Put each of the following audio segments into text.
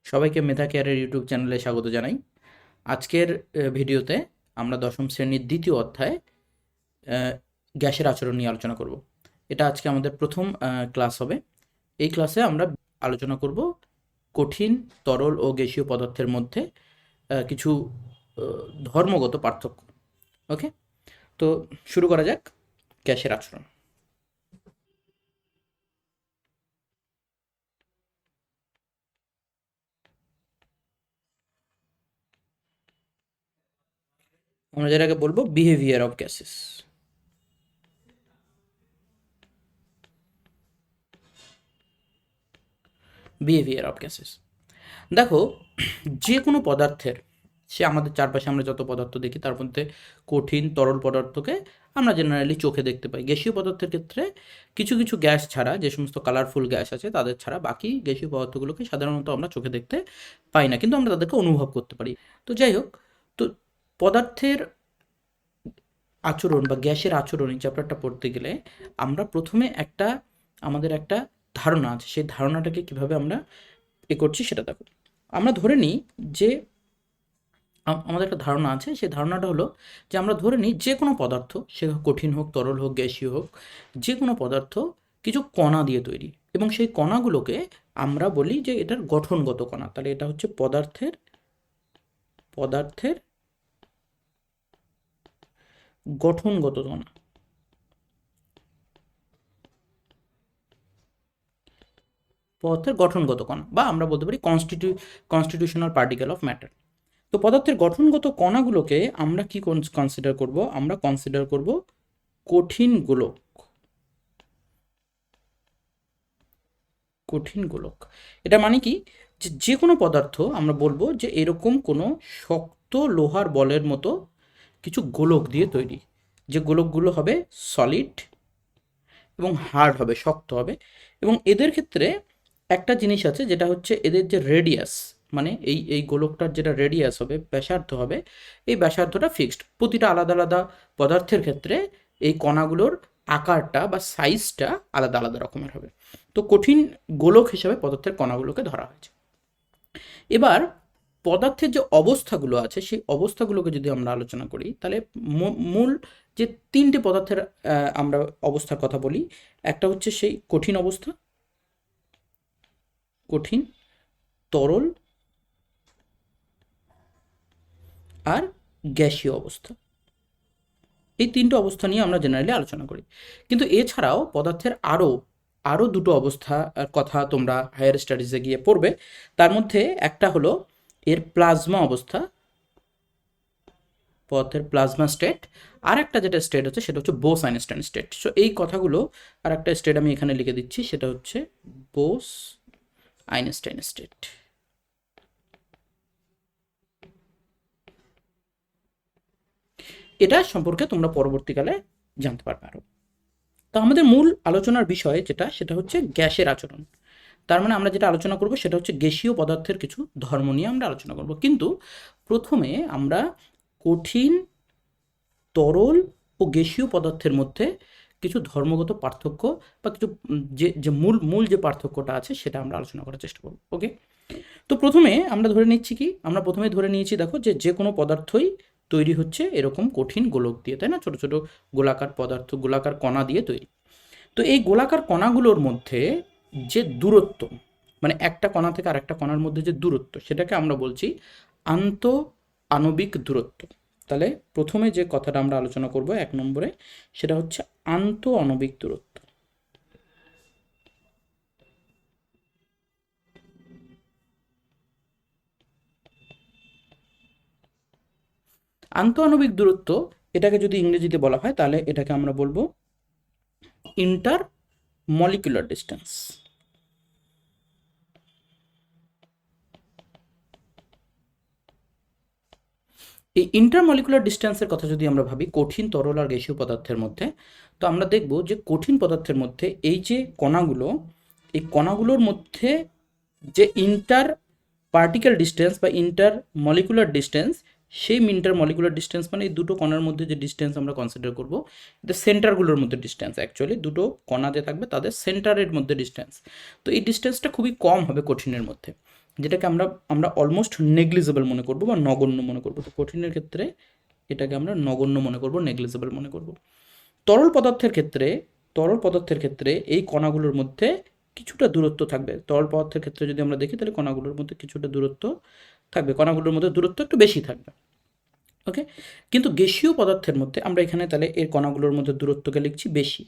সবাইকে মেধা কেয়ারের ইউটিউব চ্যানেলে স্বাগত জানাই। আজকের ভিডিওতে আমরা দশম শ্রেণীর দ্বিতীয় অধ্যায় গ্যাসের আচরণ নিয়ে আলোচনা করব। এটা আজকে আমাদের প্রথম ক্লাস হবে। এই ক্লাসে আমরা আলোচনা করব কঠিন, তরল ও গ্যাসীয় পদার্থের মধ্যে কিছু ধর্মগত পার্থক্য। ওকে, তো শুরু করা যাক গ্যাসের আচরণ। আমরা যেটাকে বলবো behaviour of gases. Behaviour of gases, দেখো, যে কোনো পদার্থের, সে আমাদের চারপাশে আমরা যত পদার্থ দেখি তার মধ্যে কঠিন, তরল পদার্থকে আমরা জেনারেলি চোখে দেখতে পাই। গ্যাসীয় পদার্থের ক্ষেত্রে কিছু কিছু গ্যাস ছাড়া, যে সমস্ত কালারফুল গ্যাস আছে তাদের ছাড়া বাকি গ্যাসীয় পদার্থগুলোকে সাধারণত আমরা চোখে দেখতে পাই না, কিন্তু আমরা তাদেরকে অনুভব করতে পারি। তো যাই হোক, তো পদার্থের আচরণ বা গ্যাসের আচরণ এই চ্যাপ্টারটা পড়তে গেলে আমরা প্রথমে আমাদের একটা ধারণা আছে, সেই ধারণাটাকে কিভাবে আমরা করছি সেটা দেখো। আমরা ধরে নিই যে আমাদের একটা ধারণা আছে, সেই ধারণাটা হলো যে আমরা ধরে নিই যে কোনো পদার্থ, সে কঠিন হোক, তরল হোক, গ্যাসীয় হোক, যে কোনো পদার্থ কিছু কণা দিয়ে তৈরি, এবং সেই কণাগুলোকে আমরা বলি যে এটার গঠনগত কণা। তাহলে এটা হচ্ছে পদার্থের গঠনগত কণা, পদার্থের গঠনগত কণা, বা আমরা বলতে পারি কনস্টিটিউশনাল পার্টিকেল অফ ম্যাটার। তো পদার্থের গঠনগত কণাগুলোকে আমরা কি কনসিডার করব? আমরা কনসিডার করব কঠিন গোলক। কঠিন গোলক, এটা মানে কি, যে কোনো পদার্থ আমরা বলবো যে এরকম কোনো শক্ত লোহার বলের মতো কিছু গোলক দিয়ে তৈরি, যে গোলকগুলো হবে সলিড এবং হার্ড হবে, শক্ত হবে। এবং এদের ক্ষেত্রে একটা জিনিস আছে, যেটা হচ্ছে এদের যে রেডিয়াস, মানে এই গোলকটার যেটা রেডিয়াস হবে, ব্যাসার্ধ হবে, এই ব্যাসার্ধটা ফিক্সড। প্রতিটা আলাদা আলাদা পদার্থের ক্ষেত্রে এই কণাগুলোর আকারটা বা সাইজটা আলাদা আলাদা রকমের হবে। তো কঠিন গোলক হিসাবে পদার্থের কণাগুলোকে ধরা হয়েছে। এবার পদার্থের যে অবস্থাগুলো আছে, সেই অবস্থাগুলোকে যদি আমরা আলোচনা করি, তাহলে মূল যে তিনটে পদার্থের আমরা অবস্থার কথা বলি, একটা হচ্ছে সেই কঠিন অবস্থা, কঠিন, তরল আর গ্যাসীয় অবস্থা। এই তিনটে অবস্থা নিয়ে আমরা জেনারেলি আলোচনা করি। কিন্তু এছাড়াও পদার্থের আরও দুটো অবস্থার কথা তোমরা হায়ার স্টাডিজে গিয়ে পড়বে। তার মধ্যে একটা হলো এর প্লাজমা অবস্থা, পদার্থের প্লাজমা স্টেট, আর একটা যেটা স্টেট হচ্ছে সেটা হচ্ছে বোস আইনস্টাইন স্টেট। সো এই কথাগুলো, আর একটা স্টেট আমি এখানে লিখে দিচ্ছি, সেটা হচ্ছে বোস আইনস্টাইন স্টেট। এটা সম্পর্কে তোমরা পরবর্তীকালে জানতে পারবে আরো। তো আমাদের মূল আলোচনার বিষয় সেটা হচ্ছে গ্যাসের আচরণ। তার মানে আমরা যেটা আলোচনা করব সেটা হচ্ছে গ্যাসীয় পদার্থের কিছু ধর্ম নিয়ে আমরা আলোচনা করব। কিন্তু প্রথমে আমরা কঠিন, তরল ও গ্যাসীয় পদার্থের মধ্যে কিছু ধর্মগত পার্থক্য বা কিছু যে মূল যে পার্থক্যটা আছে সেটা আমরা আলোচনা করার চেষ্টা করব। ওকে, তো প্রথমে আমরা ধরে নিচ্ছি কি, আমরা প্রথমে ধরে নিয়েছি, দেখো, যে কোনো পদার্থই তৈরি হচ্ছে এরকম কঠিন গোলক দিয়ে, তাই না? ছোট ছোট গোলাকার পদার্থ, গোলাকার কণা দিয়ে তৈরি। তো এই গোলাকার কণাগুলোর মধ্যে যে দূরত্ব, মানে একটা কণা থেকে আর একটা কণার মধ্যে যে দূরত্ব, সেটাকে আমরা বলছি আন্ত আণবিক দূরত্ব। তাহলে প্রথমে যে কথাটা আমরা আলোচনা করব 1 নম্বরে, সেটা হচ্ছে আন্ত আণবিক দূরত্ব। আন্ত আণবিক দূরত্ব, এটাকে যদি ইংরেজিতে বলা হয় তাহলে এটাকে আমরা বলবো ইন্টার মলিকুলার ডিস্টেন্স। এই ইন্টারমলিকুলার ডিস্টেন্সের কথা যদি আমরা ভাবি কঠিন, তরল আর গ্যাসীয় পদার্থের মধ্যে, তো আমরা দেখব যে কঠিন পদার্থের মধ্যে এই যে কণাগুলো, এই কণাগুলোর মধ্যে যে ইন্টার পার্টিকেল ডিস্টেন্স বা ইন্টার মলিকুলার ডিস্টেন্স, সেই ইন্টার মলিকুলার ডিস্টেন্স মানে এই দুটো কণার মধ্যে যে ডিস্টেন্স আমরা কনসিডার করবো, এটা সেন্টারগুলোর মধ্যে ডিস্টেন্স, অ্যাকচুয়ালি দুটো কণা যে থাকবে তাদের সেন্টারের মধ্যে ডিস্টেন্স। তো এই ডিস্টেন্সটা খুবই কম হবে কঠিনের মধ্যে। যেটাকে আমরা আমরা অলমোস্ট নেগলিজেবল মনে করব বা নগণ্য মনে করব। তো কঠিনের ক্ষেত্রে এটাকে আমরা নগণ্য মনে করব, নেগলিজেবল মনে করব। তরল পদার্থের ক্ষেত্রে এই কণাগুলোর মধ্যে কিছুটা দূরত্ব থাকবে। তরল পদার্থের ক্ষেত্রে যদি আমরা দেখি তাহলে কণাগুলোর মধ্যে কিছুটা দূরত্ব থাকবে, কণাগুলোর মধ্যে দূরত্ব একটু বেশি থাকবে। ওকে, কিন্তু গ্যাসীয় পদার্থের মধ্যে আমরা এখানে তাহলে এর কণাগুলোর মধ্যে দূরত্বকে লিখছি বেশি।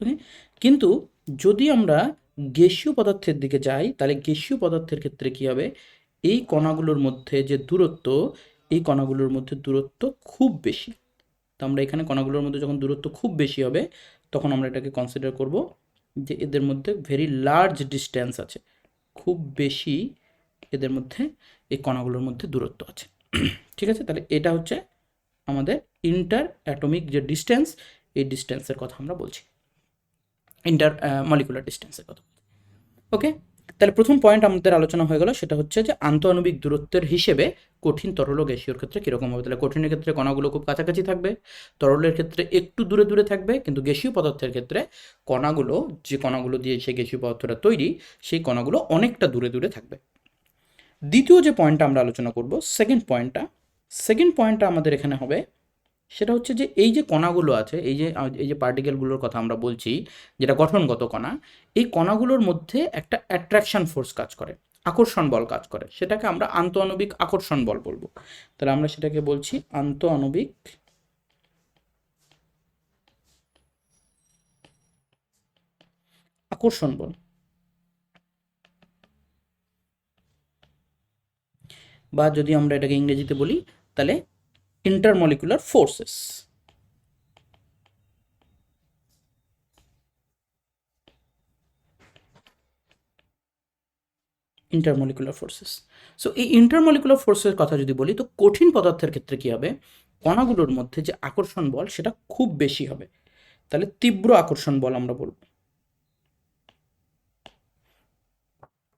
ওকে, কিন্তু যদি আমরা গ্যাসীয় পদার্থের দিকে যাই তাহলে গ্যাসীয় পদার্থের ক্ষেত্রে কী হবে, এই কণাগুলোর মধ্যে যে দূরত্ব, এই কণাগুলোর মধ্যে দূরত্ব খুব বেশি। তো আমরা এখানে কণাগুলোর মধ্যে যখন দূরত্ব খুব বেশি হবে তখন আমরা এটাকে কনসিডার করব যে এদের মধ্যে ভেরি লার্জ ডিস্টেন্স আছে, খুব বেশি এদের মধ্যে এই কণাগুলোর মধ্যে দূরত্ব আছে। ঠিক আছে, তাহলে এটা হচ্ছে আমাদের ইন্টার অ্যাটমিক যে ডিস্টেন্স, এই ডিস্টেন্সের কথা আমরা বলছি, ইন্টার মলিকুলার ডিস্টেন্সের কথা। ওকে, তাহলে প্রথম পয়েন্ট আমাদের আলোচনা হয়ে গেল, সেটা হচ্ছে যে আন্তঃআণবিক দূরত্বের হিসেবে কঠিন, তরল ও গ্যাসীয়র ক্ষেত্রে কীরকম হবে। তাহলে কঠিনের ক্ষেত্রে কণাগুলো খুব কাছাকাছি থাকবে, তরলের ক্ষেত্রে একটু দূরে দূরে থাকবে, কিন্তু গ্যাসীয় পদার্থের ক্ষেত্রে কণাগুলো, যে কণাগুলো দিয়ে সেই গ্যাসীয় পদার্থটা তৈরি, সেই কণাগুলো অনেকটা দূরে দূরে থাকবে। দ্বিতীয় যে পয়েন্টটা আমরা আলোচনা করব, সেকেন্ড পয়েন্টটা আমাদের এখানে হবে, সেটা হচ্ছে যে এই যে কণাগুলো আছে, এই যে পার্টিকেলগুলোর কথা আমরা বলছি, যেটা গঠনগত কণা, এই কণাগুলোর মধ্যে একটা অ্যাট্রাকশন ফোর্স কাজ করে, আকর্ষণ বল কাজ করে, সেটাকে আমরা আন্তঃআণবিক আকর্ষণ বল বলবো। তাহলে আমরা সেটাকে বলছি আন্তঃআণবিক আকর্ষণ বল, বা যদি আমরা এটাকে ইংরেজিতে বলি তাহলে intermolecular forces. Intermolecular forces. So এই ইন্টারমলিকুলার ফোর্সের কথা যদি বলি, তো কঠিন পদার্থের ক্ষেত্রে কী হবে, কণাগুলোর মধ্যে যে আকর্ষণ বল সেটা খুব বেশি হবে, তাহলে তীব্র আকর্ষণ বল আমরা বলব,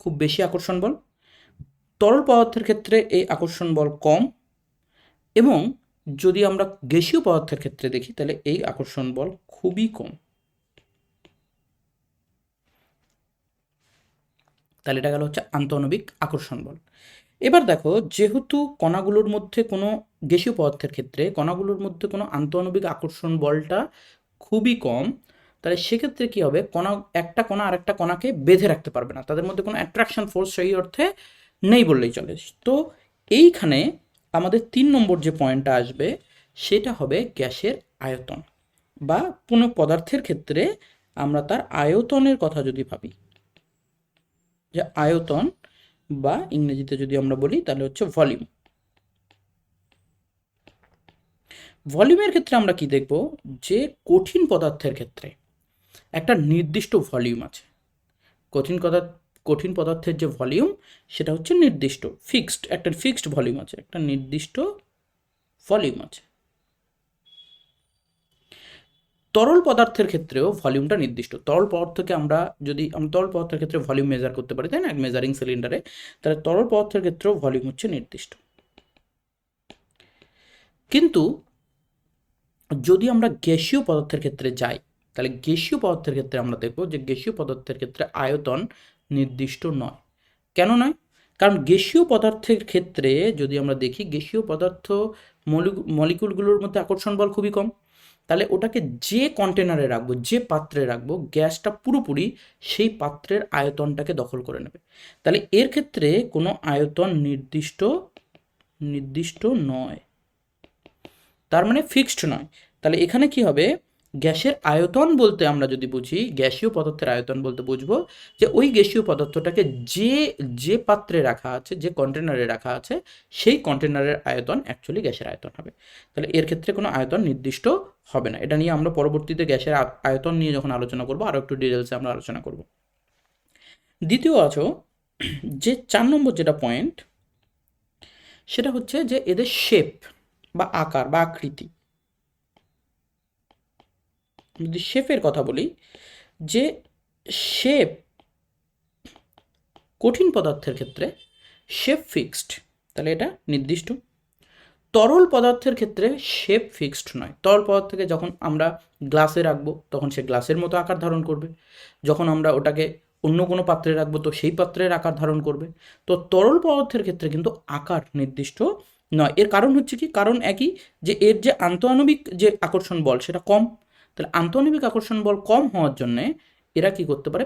খুব বেশি আকর্ষণ বল। তরল পদার্থের ক্ষেত্রে এই আকর্ষণ বল কম, এবং যদি আমরা গ্যাসীয় পদার্থের ক্ষেত্রে দেখি তাহলে এই আকর্ষণ বল খুবই কম। তাহলে এটা গেল হচ্ছে আন্তঃআণবিক আকর্ষণ বল। এবার দেখো, যেহেতু কণাগুলোর মধ্যে কোনো গ্যাসীয় পদার্থের ক্ষেত্রে কণাগুলোর মধ্যে কোনো আন্তঃআণবিক আকর্ষণ বলটা খুবই কম, তাহলে সেক্ষেত্রে কী হবে, একটা কণা আরেকটা কণাকে বেঁধে রাখতে পারবে না, তাদের মধ্যে কোনো অ্যাট্রাকশন ফোর্স সেই অর্থে নেই বললেই চলে। তো এইখানে আমাদের 3 নম্বর যে পয়েন্টটা আসবে সেটা হবে গ্যাসের আয়তন, বা কোনো পদার্থের ক্ষেত্রে আমরা তার আয়তনের কথা যদি ভাবি, যে আয়তন, বা ইংরেজিতে যদি আমরা বলি তাহলে হচ্ছে ভলিউম। ভলিউমের ক্ষেত্রে আমরা কি দেখব, যে কঠিন পদার্থের ক্ষেত্রে একটা নির্দিষ্ট ভলিউম আছে, কঠিন পদার্থের যে ভলিউম সেটা হচ্ছে নির্দিষ্ট, ফিক্সড, একটা ফিক্সড ভলিউম আছে, একটা নির্দিষ্ট ভলিউম আছে। তরল পদার্থের ক্ষেত্রেও ভলিউমটা নির্দিষ্ট। তরল পদার্থের ক্ষেত্রে ভলিউম মেজার করতে পারি, তাই না, মেজারিং সিলিন্ডারে, তাহলে তরল পদার্থের ক্ষেত্রেও ভলিউম হচ্ছে নির্দিষ্ট। কিন্তু যদি আমরা গ্যাসীয় পদার্থের ক্ষেত্রে যাই, তাহলে গ্যাসীয় পদার্থের ক্ষেত্রে আমরা দেখব যে গ্যাসীয় পদার্থের ক্ষেত্রে আয়তন নির্দিষ্ট নয়। কেন নয়? কারণ গ্যাসীয় পদার্থের ক্ষেত্রে যদি আমরা দেখি, গ্যাসীয় পদার্থ মলিকুলগুলোর মধ্যে আকর্ষণ বল খুবই কম, তাহলে ওটাকে যে কন্টেনারে রাখবো, যে পাত্রে রাখবো, গ্যাসটা পুরোপুরি সেই পাত্রের আয়তনটাকে দখল করে নেবে। তাহলে এর ক্ষেত্রে কোনো আয়তন নির্দিষ্ট নয়, তার মানে ফিক্সড নয়। তাহলে এখানে কি হবে, গ্যাসের আয়তন বলতে আমরা যদি বুঝি, গ্যাসীয় পদার্থের আয়তন বলতে বুঝবো যে ওই গ্যাসীয় পদার্থটাকে যে পাত্রে রাখা আছে, যে কন্টেনারে রাখা আছে, সেই কন্টেনারের আয়তন অ্যাকচুয়ালি গ্যাসের আয়তন হবে। তাহলে এর ক্ষেত্রে কোনো আয়তন নির্দিষ্ট হবে না। এটা নিয়ে আমরা পরবর্তীতে গ্যাসের আয়তন নিয়ে যখন আলোচনা করবো আরও একটু ডিটেলসে আমরা আলোচনা করব। দ্বিতীয় আছে যে 4 নম্বর যেটা পয়েন্ট, সেটা হচ্ছে যে এদের শেপ বা আকার বা আকৃতি। যদি শেপের কথা বলি, যে শেপ কঠিন পদার্থের ক্ষেত্রে শেপ ফিক্সড, তাহলে এটা নির্দিষ্ট। তরল পদার্থের ক্ষেত্রে শেপ ফিক্সড নয়। তরল পদার্থকে যখন আমরা গ্লাসে রাখবো তখন সে গ্লাসের মতো আকার ধারণ করবে, যখন আমরা ওটাকে অন্য কোনো পাত্রে রাখবো তো সেই পাত্রের আকার ধারণ করবে। তো তরল পদার্থের ক্ষেত্রে কিন্তু আকার নির্দিষ্ট নয়। এর কারণ হচ্ছে কি, কারণ একই, যে এর যে আন্তঃআণবিক যে আকর্ষণ বল সেটা কম। তাহলে আন্তঃআণবিক আকর্ষণ বল কম হওয়ার জন্যে এরা কি করতে পারে,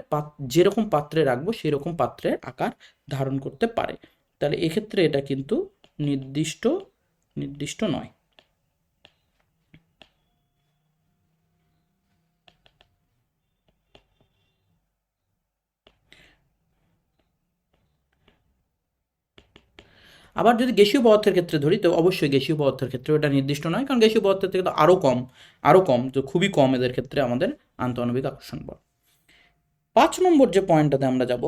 যেরকম পাত্রে রাখবো সেই রকম পাত্রের আকার ধারণ করতে পারে। তাহলে এক্ষেত্রে এটা কিন্তু নির্দিষ্ট নির্দিষ্ট নয়। আবার যদি গ্যাসীয় পদার্থের ক্ষেত্রে ধরি, তো অবশ্যই গ্যাসীয় পদার্থের ক্ষেত্রে এটা নির্দিষ্ট নয়, কারণ গ্যাসীয় পদার্থের থেকে তো আরও কম, তো খুবই কম এদের ক্ষেত্রে আমাদের আন্তঃআণবিক আকর্ষণ বল। 5 নম্বর যে পয়েন্টটাতে আমরা যাব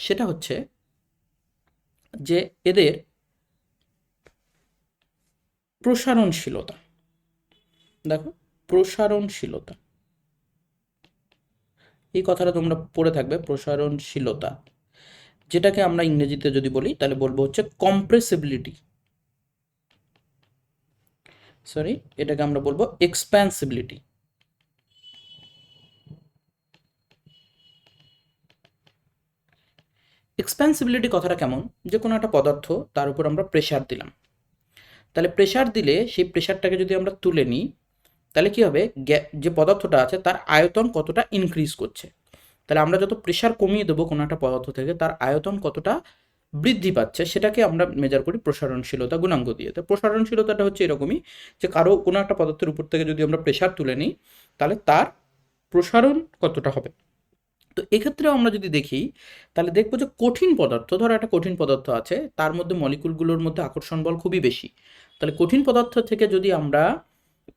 সেটা হচ্ছে যে এদের প্রসারণশীলতা। দেখো, প্রসারণশীলতা, এই কথাটা তোমরা পড়ে থাকবে, প্রসারণশীলতা, যেটাকে আমরা ইংরেজিতে যদি বলি তাহলে বলবো হচ্ছে কম্প্রেসিবিলিটি, এটাকে আমরা বলবো এক্সপ্যান্সিবিলিটি। এক্সপ্যান্সিবিলিটি কথাটা কেমন, যে কোনো একটা পদার্থ তার উপর আমরা প্রেসার দিলাম, তাহলে প্রেসার দিলে সেই প্রেসারটাকে যদি আমরা তুলে নিই তাহলে কি হবে, যে পদার্থটা আছে তার আয়তন কতটা ইনক্রিজ করছে। তাহলে আমরা যত প্রেসার কমিয়ে দেবো কোনো একটা পদার্থ থেকে তার আয়তন কতটা বৃদ্ধি পাচ্ছে সেটাকে আমরা মেজার করি প্রসারণশীলতা গুণাঙ্ক দিয়ে। তো প্রসারণশীলতাটা হচ্ছে এরকমই, যে কোনো একটা পদার্থের উপর থেকে যদি আমরা প্রেসার তুলে নিই তাহলে তার প্রসারণ কতটা হবে। তো এক্ষেত্রেও আমরা যদি দেখি তাহলে দেখবো যে কঠিন পদার্থ, ধরো একটা কঠিন পদার্থ আছে, তার মধ্যে মলিকুলগুলোর মধ্যে আকর্ষণ বল খুবই বেশি। তাহলে কঠিন পদার্থ থেকে যদি আমরা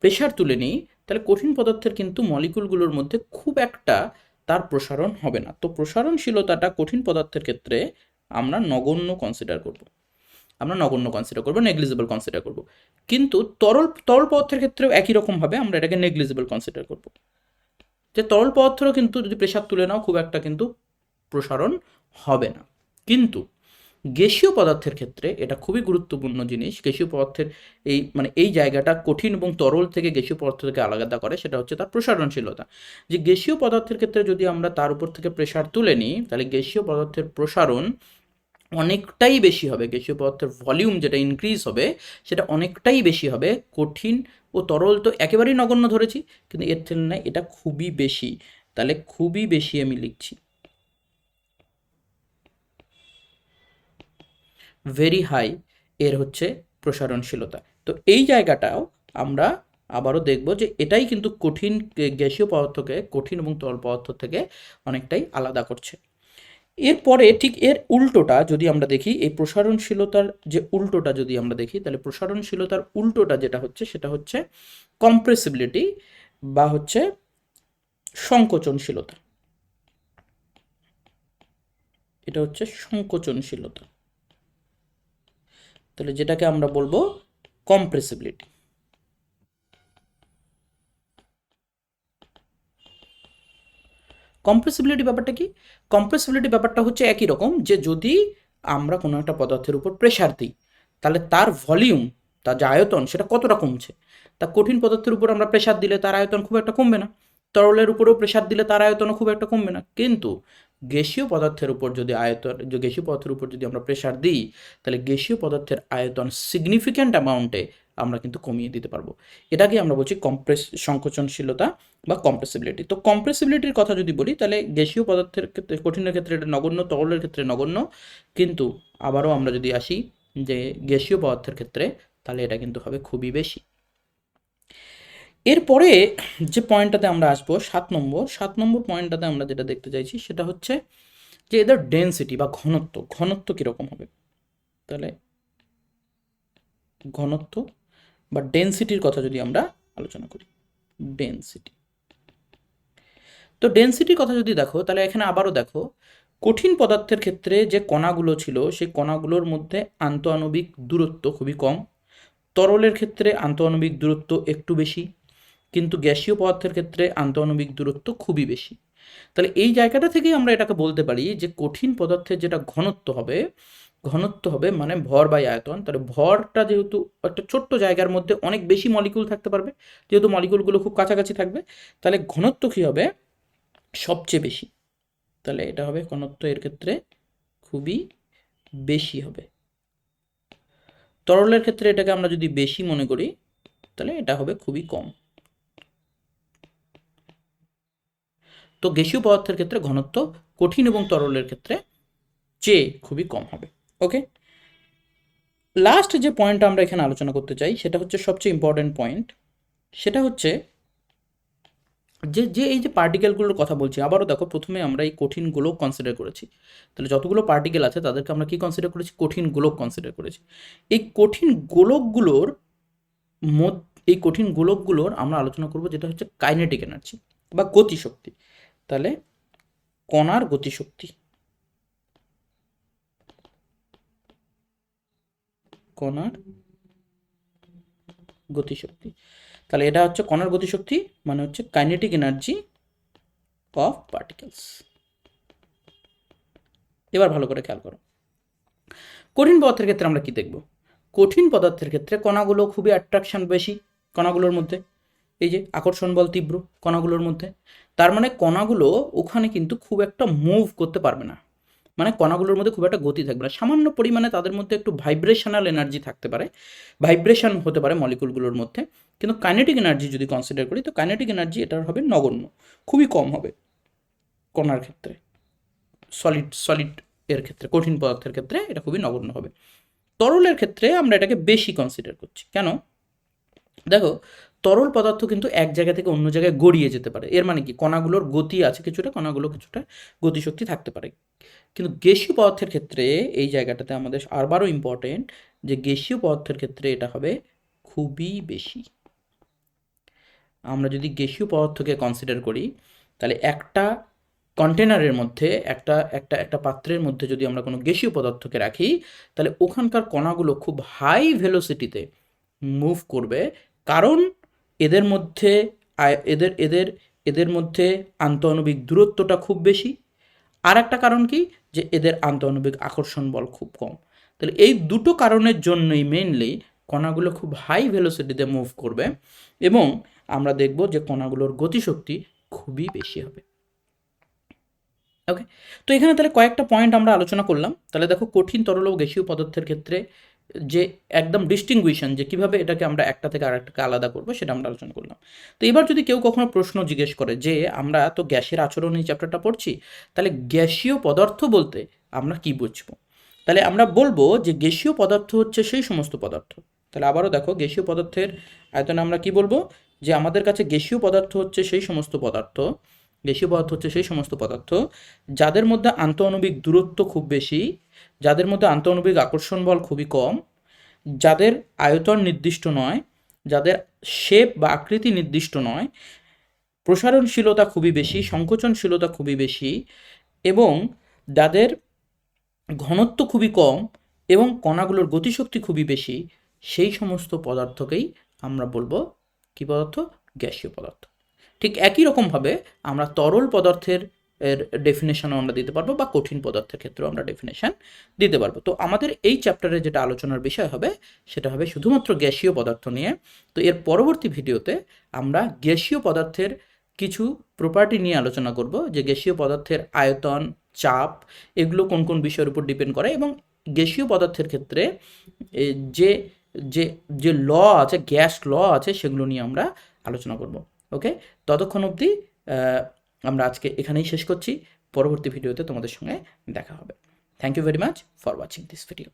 প্রেসার তুলে নিই তাহলে কঠিন পদার্থের কিন্তু মলিকুলগুলোর মধ্যে খুব একটা তার প্রসারণ হবে না। তো প্রসারণশীলতাটা কঠিন পদার্থের ক্ষেত্রে আমরা নগণ্য কনসিডার করব, নেগলিজিবল কনসিডার করব। কিন্তু তরল পদার্থের ক্ষেত্রেও একই রকমভাবে আমরা এটাকে নেগলিজিবল কনসিডার করব, যে তরল পদার্থেরও কিন্তু যদি প্রেসার তুলে নাও খুব একটা কিন্তু প্রসারণ হবে না। কিন্তু গ্যাসীয় পদার্থের ক্ষেত্রে এটা খুবই গুরুত্বপূর্ণ জিনিস। গ্যাসীয় পদার্থের এই জায়গাটা কঠিন এবং তরল থেকে গ্যাসীয় পদার্থ থেকে আলাদা করে, সেটা হচ্ছে তার প্রসারণশীলতা। যে গ্যাসীয় পদার্থের ক্ষেত্রে যদি আমরা তার উপর থেকে প্রেসার তুলে নিই তাহলে গ্যাসীয় পদার্থের প্রসারণ অনেকটাই বেশি হবে, গ্যাসীয় পদার্থের ভলিউম যেটা ইনক্রিজ হবে সেটা অনেকটাই বেশি হবে। কঠিন ও তরল তো একেবারেই নগণ্য ধরেছি, কিন্তু এর তুলনায় এটা খুবই বেশি, তাহলে খুবই বেশি আমি লিখছি, ভেরি হাই এর হচ্ছে প্রসারণশীলতা। তো এই জায়গাটাও আমরা আবারও দেখব যে এটাই কিন্তু কঠিন গ্যাসীয় পদার্থকে কঠিন এবং তরল পদার্থ থেকে অনেকটাই আলাদা করছে। এরপরে ঠিক এর উল্টোটা যদি আমরা দেখি, এই প্রসারণশীলতার যে উল্টোটা যদি আমরা দেখি তাহলে প্রসারণশীলতার উল্টোটা যেটা হচ্ছে সেটা হচ্ছে কম্প্রেসিবিলিটি বা হচ্ছে সংকোচনশীলতা। এটা হচ্ছে সংকোচনশীলতা, তাহলে যেটাকে আমরা বলবো কম্প্রেসিবিলিটি। কম্প্রেসিবিলিটি ব্যাপারটা কি, কম্প্রেসিবিলিটি ব্যাপারটা হচ্ছে একই রকম, যে যদি আমরা কোনো একটা পদার্থের উপর প্রেসার দিই তাহলে তার ভলিউম, তার যে আয়তন সেটা কতটা কমছে। তা কঠিন পদার্থের উপর আমরা প্রেসার দিলে তার আয়তন খুব একটা কমবে না, তরলের উপরেও প্রেসার দিলে তার আয়তনও খুব একটা কমবে না। কিন্তু গ্যাসীয় পদার্থের উপর যদি গ্যাসীয় পদার্থের উপর যদি আমরা প্রেসার দিই তাহলে গ্যাসীয় পদার্থের আয়তন সিগনিফিক্যান্ট অ্যামাউন্টে আমরা কিন্তু কমিয়ে দিতে পারবো। এটাকে আমরা বলছি সংকোচনশীলতা বা কম্প্রেসিবিলিটি। তো কম্প্রেসিবিলিটির কথা যদি বলি তাহলে গ্যাসীয় পদার্থের ক্ষেত্রে, কঠিনের ক্ষেত্রে এটা নগণ্য, তরলের ক্ষেত্রে নগণ্য, কিন্তু আবারও আমরা যদি আসি যে গ্যাসীয় পদার্থের ক্ষেত্রে তাহলে এটা কিন্তু হবে খুবই বেশি। এরপরে যে পয়েন্টটাতে আমরা আসবো 7 নম্বর পয়েন্টটাতে আমরা যেটা দেখতে চাইছি সেটা হচ্ছে যে এদের ডেন্সিটি বা ঘনত্ব কীরকম হবে। তাহলে ঘনত্ব বা ডেন্সিটির কথা যদি আমরা আলোচনা করি, ডেন্সিটি, তো ডেন্সিটির কথা যদি দেখো তাহলে এখানে আবারও দেখো কঠিন পদার্থের ক্ষেত্রে যে কণাগুলো ছিল সেই কণাগুলোর মধ্যে আন্তঃআণবিক দূরত্ব খুবই কম, তরলের ক্ষেত্রে আন্তঃআণবিক দূরত্ব একটু বেশি, কিন্তু গ্যাসীয় পদার্থের ক্ষেত্রে আন্তঃআণবিক দূরত্ব খুবই বেশি। তাহলে এই জায়গাটা থেকেই আমরা এটাকে বলতে পারি যে কঠিন পদার্থের যেটা ঘনত্ব হবে মানে ভর বাই আয়তন। তাহলে ভরটা যেহেতু একটা ছোট্ট জায়গার মধ্যে অনেক বেশি মলিকুল থাকতে পারবে, যেহেতু মলিকুলগুলো খুব কাছাকাছি থাকবে, তাহলে ঘনত্ব কী হবে, সবচেয়ে বেশি। তাহলে এটা হবে ঘনত্ব এর ক্ষেত্রে খুবই বেশি হবে। তরলের ক্ষেত্রে এটাকে আমরা যদি বেশি মনে করি তাহলে এটা হবে খুবই কম। তো গ্যাসীয় পদার্থের ক্ষেত্রে ঘনত্ব কঠিন এবং তরলের ক্ষেত্রে চেয়ে খুবই কম হবে। ওকে, লাস্ট যে পয়েন্টটা আমরা এখানে আলোচনা করতে চাই সেটা হচ্ছে সবচেয়ে ইম্পর্টেন্ট পয়েন্ট। সেটা হচ্ছে যে যে এই যে পার্টিকেলগুলোর কথা বলছি, আবারও দেখো প্রথমে আমরা এই কঠিন গোলক কনসিডার করেছি। তাহলে যতগুলো পার্টিকেল আছে তাদেরকে আমরা কি কনসিডার করেছি? কঠিন গোলক কনসিডার করেছি। এই কঠিন গোলকগুলোর এই কঠিন গোলকগুলোর আমরা আলোচনা করব যেটা হচ্ছে কাইনেটিক এনার্জি বা গতিশক্তি। তাহলে কণার গতিশক্তি, কণার গতিশক্তি। তাহলে এটা হচ্ছে কণার গতিশক্তি মানে হচ্ছে কাইনেটিক এনার্জি অফ পার্টিকেলস। এবার ভালো করে খেয়াল করো, কঠিন পদার্থের ক্ষেত্রে আমরা কি দেখব? কঠিন পদার্থের ক্ষেত্রে কণাগুলো খুবই অ্যাট্রাকশন বেশি কণাগুলোর মধ্যে, এই যে আকর্ষণ বল তীব্র কণাগুলোর মধ্যে। তার মানে কণাগুলো ওখানে কিন্তু খুব একটা মুভ করতে পারবে না, মানে কণাগুলোর মধ্যে খুব একটা গতি থাকবে না। সামান্য পরিমাণে তাদের মধ্যে একটু ভাইব্রেশনাল এনার্জি থাকতে পারে, ভাইব্রেশন হতে পারে মলিকুলগুলোর মধ্যে। কিন্তু কাইনেটিক এনার্জি যদি কনসিডার করি তো কাইনেটিক এনার্জি এটার হবে নগণ্য, খুবই কম হবে কণার ক্ষেত্রে। সলিড এর ক্ষেত্রে, কঠিন পদার্থের ক্ষেত্রে এটা খুবই নগণ্য হবে। তরলের ক্ষেত্রে আমরা এটাকে বেশি কনসিডার করছি। কেন? দেখো, তরল পদার্থ কিন্তু এক জায়গা থেকে অন্য জায়গায় গড়িয়ে যেতে পারে। এর মানে কি? কণাগুলোর গতি আছে কিছুটা, কণাগুলো কিছুটা গতিশক্তি থাকতে পারে। কিন্তু গ্যাসীয় পদার্থের ক্ষেত্রে এই জায়গাটাতে আমাদের আবারও ইম্পর্টেন্ট যে গ্যাসীয় পদার্থের ক্ষেত্রে এটা হবে খুবই বেশি। আমরা যদি গ্যাসীয় পদার্থকে কনসিডার করি তাহলে একটা কন্টেনারের মধ্যে একটা একটা একটা পাত্রের মধ্যে যদি আমরা কোনো গ্যাসীয় পদার্থকে রাখি তাহলে ওখানকার কণাগুলো খুব হাই ভেলোসিটিতে মুভ করবে, কারণ এদের মধ্যে এদের এদের এদের মধ্যে আন্তঃআণবিক দূরত্বটা খুব বেশি। আর একটা কারণ কি? যে এদের আন্তঃআণবিক আকর্ষণ বল খুব কম। তাহলে এই দুটো কারণের জন্যই মেইনলি কণাগুলো খুব হাই ভেলোসিটিতে মুভ করবে এবং আমরা দেখব যে কণাগুলোর গতিশক্তি খুবই বেশি হবে। ওকে, তো এখানে তাহলে কয়েকটা পয়েন্ট আমরা আলোচনা করলাম। তাহলে দেখো, কঠিন তরল ও গ্যাসীয় পদার্থের ক্ষেত্রে যে একদম ডিস্টিংগুইশন, যে কীভাবে এটাকে আমরা একটা থেকে আরেকটাকে আলাদা করবো সেটা আমরা আলোচনা করলাম। তো এবার যদি কেউ কখনো প্রশ্ন জিজ্ঞেস করে যে আমরা তো গ্যাসের আচরণ এই চ্যাপ্টারটা পড়ছি, তাহলে গ্যাসীয় পদার্থ বলতে আমরা কি বুঝবো? তাহলে আমরা বলবো যে গ্যাসীয় পদার্থ হচ্ছে সেই সমস্ত পদার্থ। তাহলে আবারও দেখো, গ্যাসীয় পদার্থের আয়তনে আমরা কি বলবো? যে আমাদের কাছে গ্যাসীয় পদার্থ হচ্ছে সেই সমস্ত পদার্থ, গ্যাসীয় পদার্থ হচ্ছে সেই সমস্ত পদার্থ যাদের মধ্যে আন্তঃআণবিক দূরত্ব খুব বেশি, যাদের মধ্যে আন্তঃআণবিক আকর্ষণ বল খুবই কম, যাদের আয়তন নির্দিষ্ট নয়, যাদের শেপ বা আকৃতি নির্দিষ্ট নয়, প্রসারণশীলতা খুবই বেশি, সংকোচনশীলতা খুবই বেশি এবং যাদের ঘনত্ব খুবই কম এবং কণাগুলোর গতিশক্তি খুবই বেশি, সেই সমস্ত পদার্থকেই আমরা বলবো কী পদার্থ? গ্যাসীয় পদার্থ। ঠিক একই রকমভাবে আমরা তরল পদার্থের ডেফিনেশনও আমরা দিতে পারবো বা কঠিন পদার্থের ক্ষেত্রেও আমরা ডেফিনেশন দিতে পারবো। তো আমাদের এই চ্যাপ্টারে যেটা আলোচনার বিষয় হবে সেটা হবে শুধুমাত্র গ্যাসীয় পদার্থ নিয়ে। তো এর পরবর্তী ভিডিওতে আমরা গ্যাসীয় পদার্থের কিছু প্রপার্টি নিয়ে আলোচনা করব, যে গ্যাসীয় পদার্থের আয়তন, চাপ, এগুলো কোন কোন বিষয়ের উপর ডিপেন্ড করে এবং গ্যাসীয় পদার্থের ক্ষেত্রে যে যে যে ল আছে, গ্যাস ল আছে, সেগুলো নিয়ে আমরা আলোচনা করব। ওকে, ততক্ষণ অবধি আমরা আজকে এখানেই শেষ করছি। পরবর্তী ভিডিওতে তোমাদের সঙ্গে দেখা হবে। Thank you very much for watching this video.